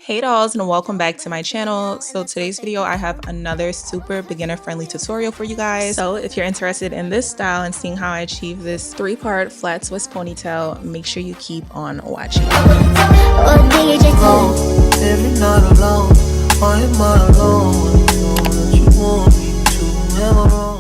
Hey dolls, and welcome back to my channel. So today's video I have another super beginner friendly tutorial for you guys. So if you're interested in this style and seeing how I achieve this 3-part flat twist ponytail, make sure you keep on watching. Every night alone, I am all alone. Know that you want me to have a wrong.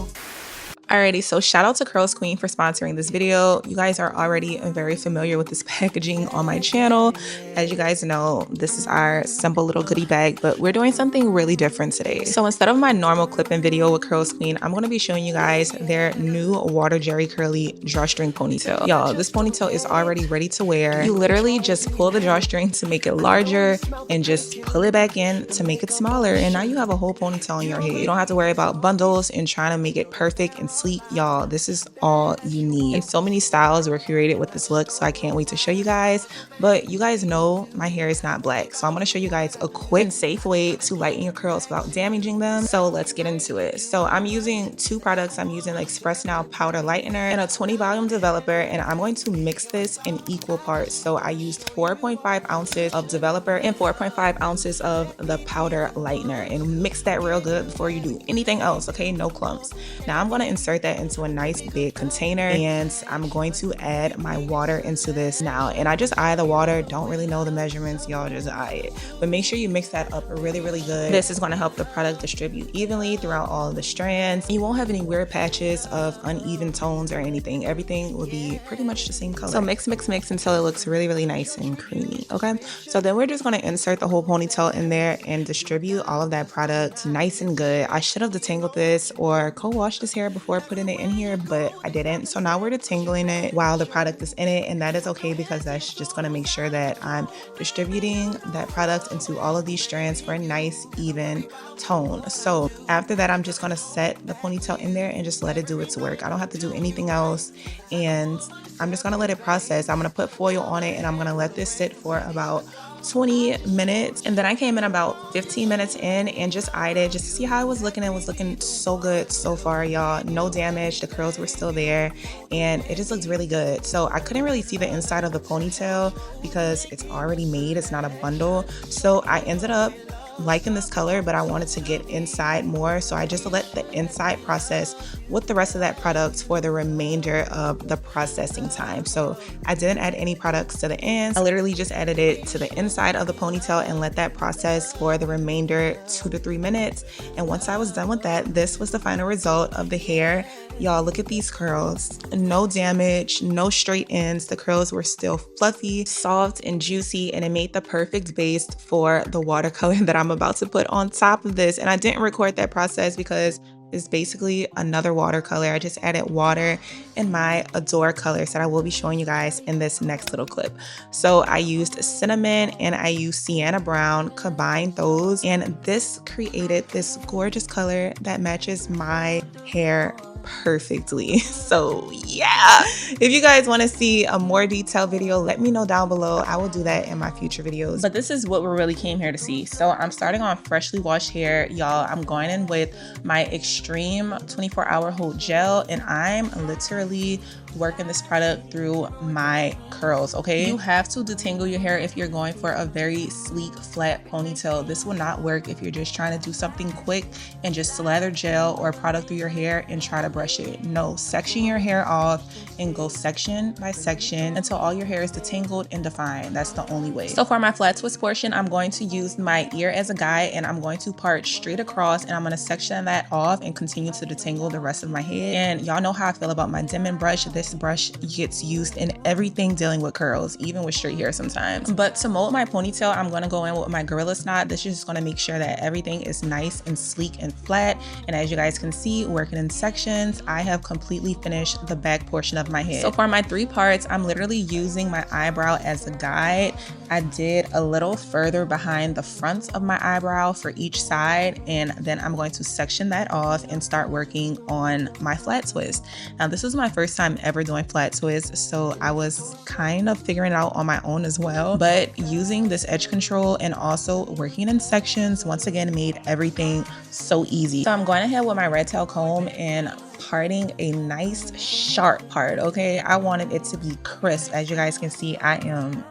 Alrighty, so shout out to CurlsQueen for sponsoring this video. You guys are already very familiar with this packaging on my channel. As you guys know, this is our simple little goodie bag, but we're doing something really different today. So instead of my normal clip-in video with CurlsQueen, I'm going to be showing you guys their new water jerry curly drawstring ponytail. Y'all, this ponytail is already ready to wear. You literally just pull the drawstring to make it larger and just pull it back in to make it smaller, and now you have a whole ponytail on your head. You don't have to worry about bundles and trying to make it perfect and sleek. Y'all, this is all you need. And so many styles were created with this look, so I can't wait to show you guys. But you guys know my hair is not black, so I'm going to show you guys a quick and safe way to lighten your curls without damaging them. So let's get into it. So I'm using two products. I'm using Express Now powder lightener and a 20 volume developer, and I'm going to mix this in equal parts. So I used 4.5 ounces of developer and 4.5 ounces of the powder lightener, and mix that real good before you do anything else, okay? No clumps. Now I'm going to insert that into a nice big container, and I'm going to add my water into this now. And I just eye the water. Don't really know the measurements, y'all, just eye it, but make sure you mix that up really good. This is going to help the product distribute evenly throughout all of the strands. You won't have any weird patches of uneven tones or anything. Everything will be pretty much the same color. So mix until it looks really nice and creamy. Okay, so then we're just going to insert the whole ponytail in there and distribute all of that product nice and good. I should have detangled this or co-washed this hair before putting it in here, but I didn't. So now we're detangling it while the product is in it, and that is okay because that's just going to make sure that I'm distributing that product into all of these strands for a nice even tone. So after that, I'm just going to set the ponytail in there and just let it do its work. I don't have to do anything else, and I'm just going to let it process. I'm going to put foil on it, and I'm going to let this sit for about 20 minutes. And then I came in about 15 minutes in and just eyed it just to see how it was looking. It was looking so good so far, y'all. No damage. The curls were still there, and it just looks really good. So I couldn't really see the inside of the ponytail because it's already made. It's not a bundle. So I ended up liking this color, but I wanted to get inside more, so I just let the inside process with the rest of that product for the remainder of the processing time. So I didn't add any products to the ends. I literally just added it to the inside of the ponytail and let that process for the remainder 2 to 3 minutes. And once I was done with that, this was the final result of the hair. Y'all, look at these curls. No damage, no straight ends. The curls were still fluffy, soft, and juicy, and it made the perfect base for the watercolor that I'm about to put on top of this. And I didn't record that process because it's basically another watercolor. I just added water in my Adore colors that I will be showing you guys in this next little clip. So I used cinnamon and I used sienna brown, combined those, and this created this gorgeous color that matches my hair perfectly. So yeah, if you guys want to see a more detailed video, let me know down below. I will do that in my future videos. But this is what we really came here to see. So I'm starting on freshly washed hair, y'all. I'm going in with my Extreme 24-hour hold gel, and I'm literally working this product through my curls. Okay, you have to detangle your hair if you're going for a very sleek flat ponytail. This will not work if you're just trying to do something quick and just slather gel or product through your hair and try to brush it. No, section your hair off and go section by section until all your hair is detangled and defined. That's the only way. So for my flat twist portion, I'm going to use my ear as a guide, and I'm going to part straight across, and I'm going to section that off and continue to detangle the rest of my head. And y'all know how I feel about my Denman brush. This brush gets used in everything dealing with curls, even with straight hair sometimes. But to mold my ponytail, I'm going to go in with my Gorilla Knot. This is just going to make sure that everything is nice and sleek and flat. And as you guys can see, working in sections, I have completely finished the back portion of my head. So for my 3 parts, I'm literally using my eyebrow as a guide. I did a little further behind the front of my eyebrow for each side, and then I'm going to section that off and start working on my flat twist. Now this is my first time ever doing flat twists, so I was kind of figuring it out on my own as well, but using this edge control and also working in sections once again made everything so easy. So I'm going ahead with my red tail comb and parting a nice sharp part. Okay, I wanted it to be crisp. As you guys can see, I am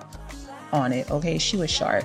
on it, okay? She was sharp.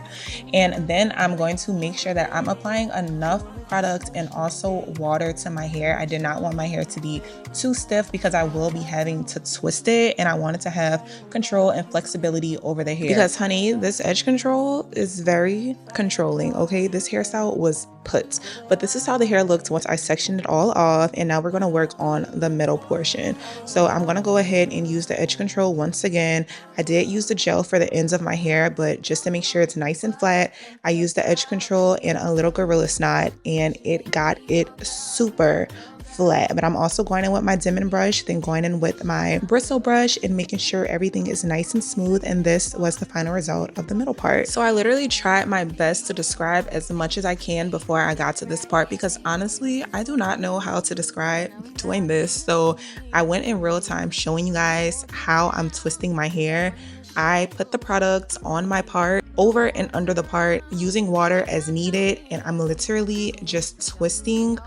And then I'm going to make sure that I'm applying enough product and also water to my hair. I did not want my hair to be too stiff because I will be having to twist it, and I wanted to have control and flexibility over the hair. Because honey, this edge control is very controlling, okay? This hairstyle was put, but this is how the hair looked once I sectioned it all off, and now we're going to work on the middle portion. So I'm going to go ahead and use the edge control once again. I did use the gel for the ends of my hair, but just to make sure it's nice and flat, I used the edge control and a little gorilla snot, and it got it super flat. But I'm also going in with my Denman brush, then going in with my bristle brush and making sure everything is nice and smooth. And this was the final result of the middle part. So I literally tried my best to describe as much as I can before I got to this part, because honestly, I do not know how to describe doing this. So I went in real time showing you guys how I'm twisting my hair. I put the product on my part, over and under the part, using water as needed, and I'm literally just twisting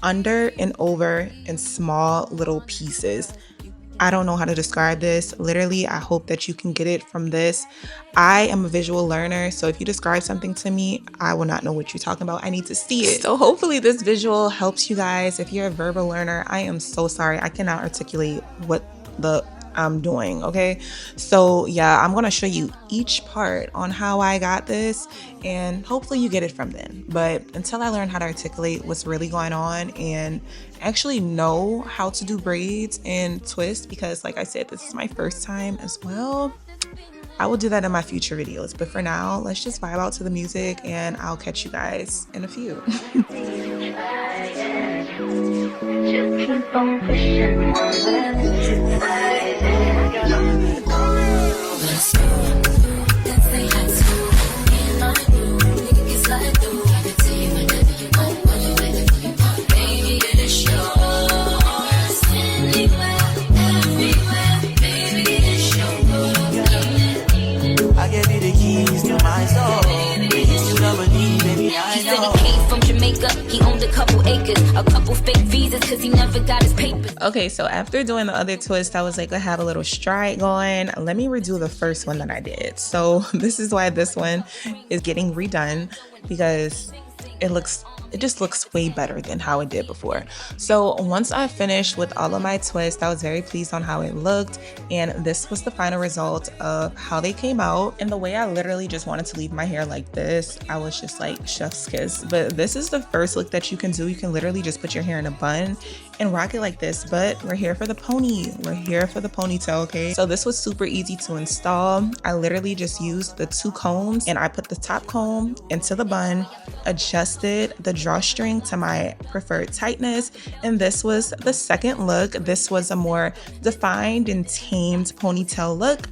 under and over in small little pieces. I don't know how to describe this. Literally, I hope that you can get it from this. I am a visual learner, so if you describe something to me, I will not know what you're talking about. I need to see it. So hopefully this visual helps you guys. If you're a verbal learner, I am so sorry. I cannot articulate what I'm doing, okay? So yeah, I'm gonna show you each part on how I got this, and hopefully you get it from then. But until I learn how to articulate what's really going on and actually know how to do braids and twist, because like I said, this is my first time as well, I will do that in my future videos. But for now, let's just vibe out to the music, and I'll catch you guys in a few. Just keep on pushing let's go. That's the hot in my room. We can get slide through. I can tell you whenever you want. What you waiting for? You want, baby, it's yours. Anywhere, everywhere, baby, it's yours. I gave you the keys to my soul. You never need, baby, I know. He came from Jamaica. He owned a couple acres, a couple fake visas, cause he never got his papers. Okay, so after doing the other twist, I was like, I have a little stride going. Let me redo the first one that I did. So this is why this one is getting redone, because it just looks way better than how it did before. So once I finished with all of my twists, I was very pleased on how it looked, and this was the final result of how they came out. And the way I literally just wanted to leave my hair like this, I was just like chef's kiss. But this is the first look that you can do. You can literally just put your hair in a bun and rock it like this, but we're here for the pony. We're here for the ponytail, okay? So this was super easy to install. I literally just used the 2 combs, and I put the top comb into the bun, adjusted the drawstring to my preferred tightness, and this was the second look. This was a more defined and tamed ponytail look,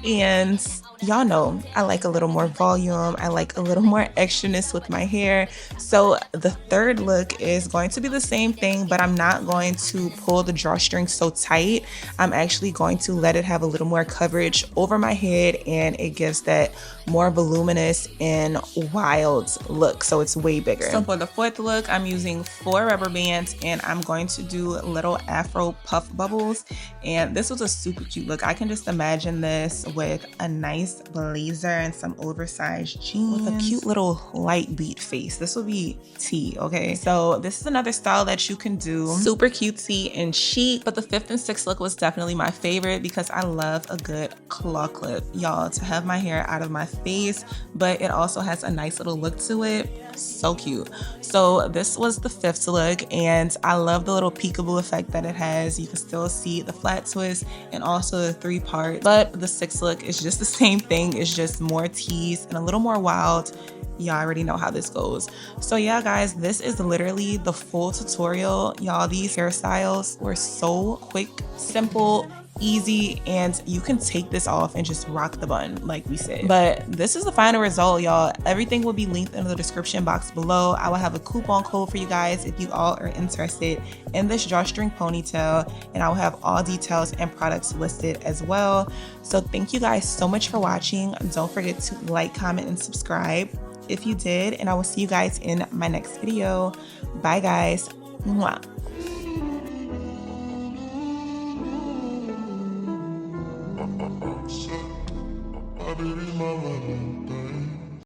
and y'all know I like a little more volume. I like a little more extraness with my hair. So the third look is going to be the same thing, but I'm not going to pull the drawstring so tight. I'm actually going to let it have a little more coverage over my head, and it gives that more voluminous and wild look. So it's way bigger. So for the fourth look, I'm using 4 rubber bands, and I'm going to do little afro puff bubbles. And this was a super cute look. I can just imagine this with a nice blazer and some oversized jeans with a cute little light beat face. This will be tea, okay? So this is another style that you can do. Super cutesy and chic, but the 5th and 6th look was definitely my favorite because I love a good claw clip, y'all, to have my hair out of my face, but it also has a nice little look to it. So cute. So this was the 5th look, and I love the little peekaboo effect that it has. You can still see the flat twist and also the 3 parts, but the 6th look is just the same thing. It's just more tease and a little more wild. Y'all already know how this goes. So yeah, guys, this is literally the full tutorial. Y'all, these hairstyles were so quick, simple, easy, and you can take this off and just rock the bun like we said. But this is the final result, y'all. Everything will be linked in the description box below. I will have a coupon code for you guys if you all are interested in this drawstring ponytail, and I will have all details and products listed as well. So thank you guys so much for watching. Don't forget to like, comment, and subscribe if you did, and I will see you guys in my next video. Bye guys. Mwah. Baby mama.